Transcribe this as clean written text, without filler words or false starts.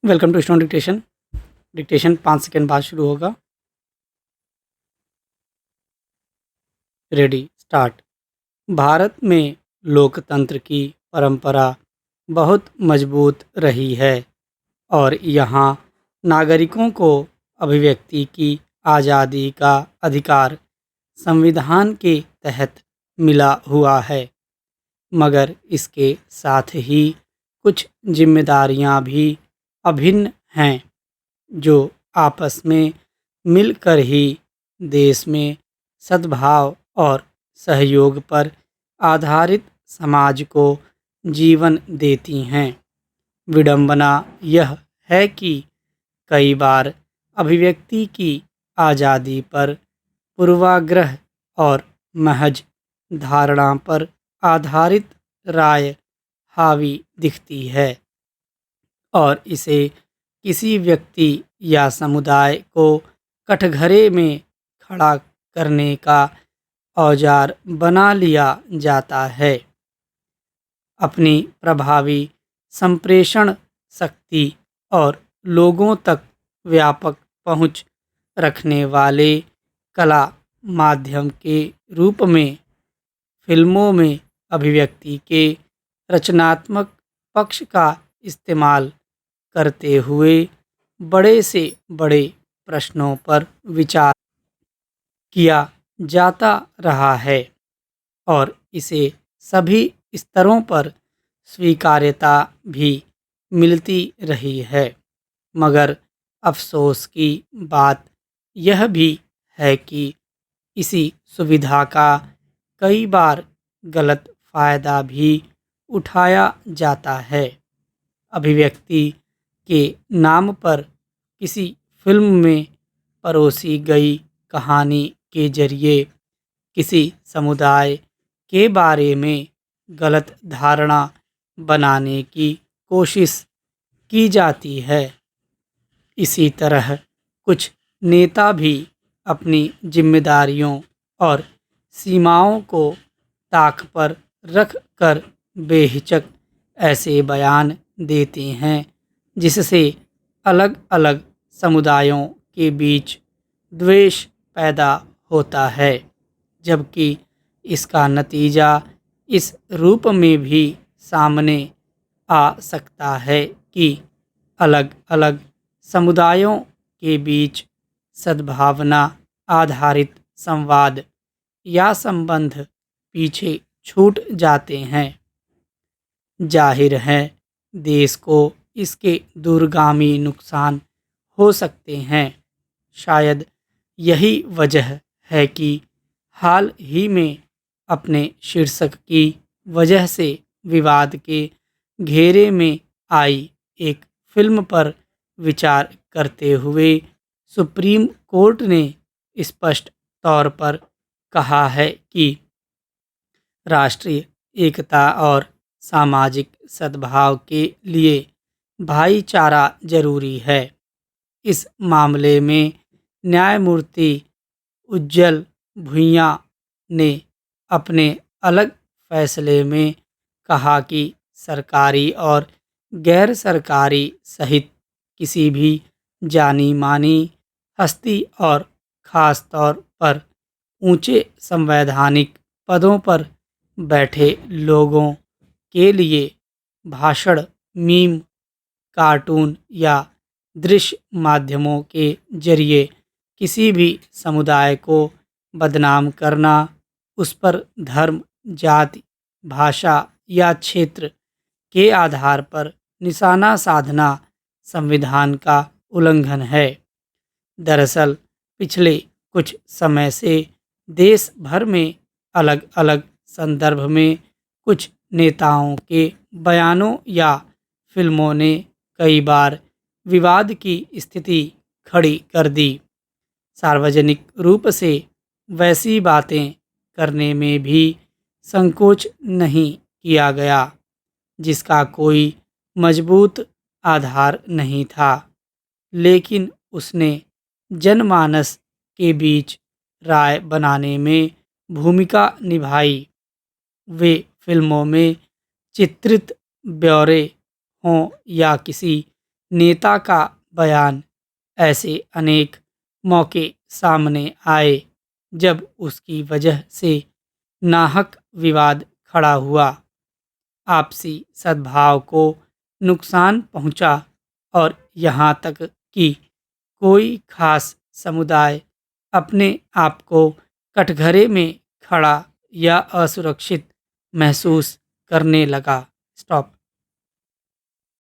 Welcome to stone dictation. Dictation 5 second बाद शुरू होगा। Ready start. भारत में लोकतंत्र की परंपरा बहुत मजबूत रही है और यहाँ नागरिकों को अभिव्यक्ति की आज़ादी का अधिकार संविधान के तहत मिला हुआ है। मगर इसके साथ ही कुछ जिम्मेदारियां भी अभिन्न हैं जो आपस में मिलकर ही देश में सद्भाव और सहयोग पर आधारित समाज को जीवन देती हैं। विडंबना यह है कि कई बार अभिव्यक्ति की आज़ादी पर पूर्वाग्रह और महज धारणा पर आधारित राय हावी दिखती है और इसे किसी व्यक्ति या समुदाय को कटघरे में खड़ा करने का औजार बना लिया जाता है। अपनी प्रभावी संप्रेषण शक्ति और लोगों तक व्यापक पहुंच रखने वाले कला माध्यम के रूप में फिल्मों में अभिव्यक्ति के रचनात्मक पक्ष का इस्तेमाल करते हुए बड़े से बड़े प्रश्नों पर विचार किया जाता रहा है और इसे सभी स्तरों पर स्वीकार्यता भी मिलती रही है। मगर अफसोस की बात यह भी है कि इसी सुविधा का कई बार गलत फ़ायदा भी उठाया जाता है। अभिव्यक्ति के नाम पर किसी फिल्म में परोसी गई कहानी के जरिए किसी समुदाय के बारे में गलत धारणा बनाने की कोशिश की जाती है। इसी तरह कुछ नेता भी अपनी जिम्मेदारियों और सीमाओं को ताक पर रख कर बेहिचक ऐसे बयान देते हैं जिससे अलग अलग समुदायों के बीच द्वेष पैदा होता है, जबकि इसका नतीजा इस रूप में भी सामने आ सकता है कि अलग अलग समुदायों के बीच सद्भावना आधारित संवाद या संबंध पीछे छूट जाते हैं। जाहिर है देश को इसके दूरगामी नुकसान हो सकते हैं। शायद यही वजह है कि हाल ही में अपने शीर्षक की वजह से विवाद के घेरे में आई एक फिल्म पर विचार करते हुए सुप्रीम कोर्ट ने स्पष्ट तौर पर कहा है कि राष्ट्रीय एकता और सामाजिक सद्भाव के लिए भाईचारा जरूरी है। इस मामले में न्यायमूर्ति उज्जल भुइयां ने अपने अलग फैसले में कहा कि सरकारी और गैर सरकारी सहित किसी भी जानी मानी हस्ती और ख़ास तौर पर ऊंचे संवैधानिक पदों पर बैठे लोगों के लिए भाषण, मीम, कार्टून या दृश्य माध्यमों के जरिए किसी भी समुदाय को बदनाम करना, उस पर धर्म, जाति, भाषा या क्षेत्र के आधार पर निशाना साधना संविधान का उल्लंघन है। दरअसल पिछले कुछ समय से देश भर में अलग अलग संदर्भ में कुछ नेताओं के बयानों या फिल्मों ने कई बार विवाद की स्थिति खड़ी कर दी। सार्वजनिक रूप से वैसी बातें करने में भी संकोच नहीं किया गया जिसका कोई मजबूत आधार नहीं था, लेकिन उसने जनमानस के बीच राय बनाने में भूमिका निभाई। वे फिल्मों में चित्रित ब्यौरे हों या किसी नेता का बयान। ऐसे अनेक मौके सामने आए जब उसकी वजह से नाहक विवाद खड़ा हुआ, आपसी सद्भाव को नुकसान पहुंचा और यहाँ तक कि कोई खास समुदाय अपने आप को कटघरे में खड़ा या असुरक्षित महसूस करने लगा। स्टॉप।